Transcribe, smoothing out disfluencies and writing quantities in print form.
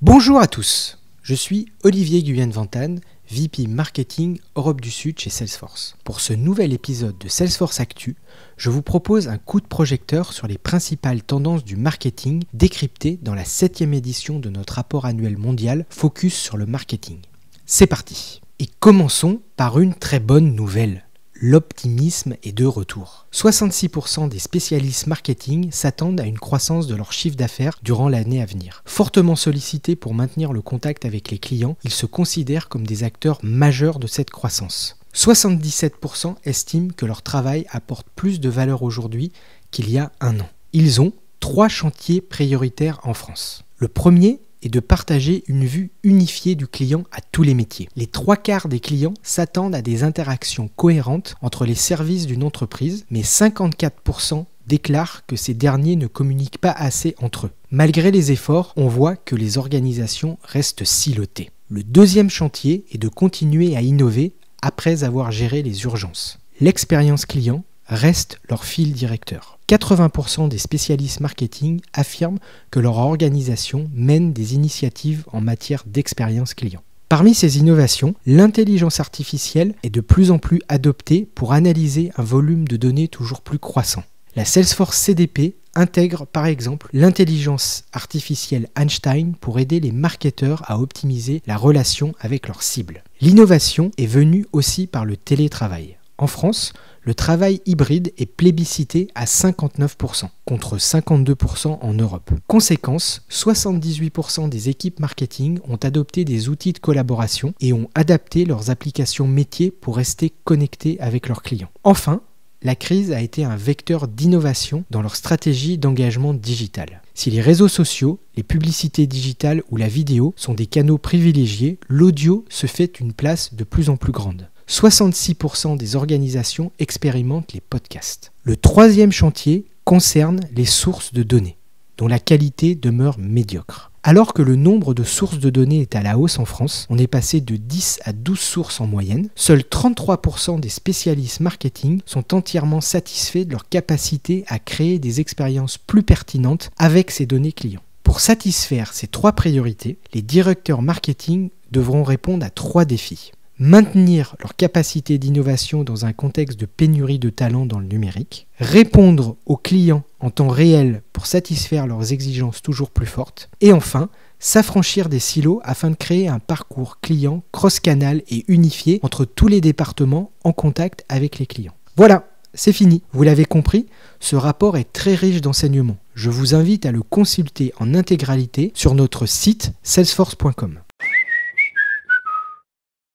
Bonjour à tous, je suis Olivier Guyenne-Ventane, VP Marketing Europe du Sud chez Salesforce. Pour ce nouvel épisode de Salesforce Actu, je vous propose un coup de projecteur sur les principales tendances du marketing décryptées dans la 7e édition de notre rapport annuel mondial Focus sur le marketing. C'est parti. Et commençons par une très bonne nouvelle. L'optimisme est de retour. 66% des spécialistes marketing s'attendent à une croissance de leur chiffre d'affaires durant l'année à venir. Fortement sollicités pour maintenir le contact avec les clients, ils se considèrent comme des acteurs majeurs de cette croissance. 77% estiment que leur travail apporte plus de valeur aujourd'hui qu'il y a un an. Ils ont 3 chantiers prioritaires en France. Le premier est de partager une vue unifiée du client à tous les métiers. Les 3/4 des clients s'attendent à des interactions cohérentes entre les services d'une entreprise, mais 54% déclarent que ces derniers ne communiquent pas assez entre eux. Malgré les efforts, on voit que les organisations restent silotées. Le deuxième chantier est de continuer à innover après avoir géré les urgences. L'expérience client reste leur fil directeur. 80% des spécialistes marketing affirment que leur organisation mène des initiatives en matière d'expérience client. Parmi ces innovations, l'intelligence artificielle est de plus en plus adoptée pour analyser un volume de données toujours plus croissant. La Salesforce CDP intègre par exemple l'intelligence artificielle Einstein pour aider les marketeurs à optimiser la relation avec leurs cibles. L'innovation est venue aussi par le télétravail. En France, le travail hybride est plébiscité à 59%, contre 52% en Europe. Conséquence, 78% des équipes marketing ont adopté des outils de collaboration et ont adapté leurs applications métiers pour rester connectés avec leurs clients. Enfin, la crise a été un vecteur d'innovation dans leur stratégie d'engagement digital. Si les réseaux sociaux, les publicités digitales ou la vidéo sont des canaux privilégiés, l'audio se fait une place de plus en plus grande. 66% des organisations expérimentent les podcasts. Le troisième chantier concerne les sources de données, dont la qualité demeure médiocre. Alors que le nombre de sources de données est à la hausse en France, on est passé de 10 à 12 sources en moyenne, seuls 33% des spécialistes marketing sont entièrement satisfaits de leur capacité à créer des expériences plus pertinentes avec ces données clients. Pour satisfaire ces 3 priorités, les directeurs marketing devront répondre à 3 défis. Maintenir leur capacité d'innovation dans un contexte de pénurie de talents dans le numérique, répondre aux clients en temps réel pour satisfaire leurs exigences toujours plus fortes, et enfin, s'affranchir des silos afin de créer un parcours client cross-canal et unifié entre tous les départements en contact avec les clients. Voilà, c'est fini. Vous l'avez compris, ce rapport est très riche d'enseignements. Je vous invite à le consulter en intégralité sur notre site salesforce.com.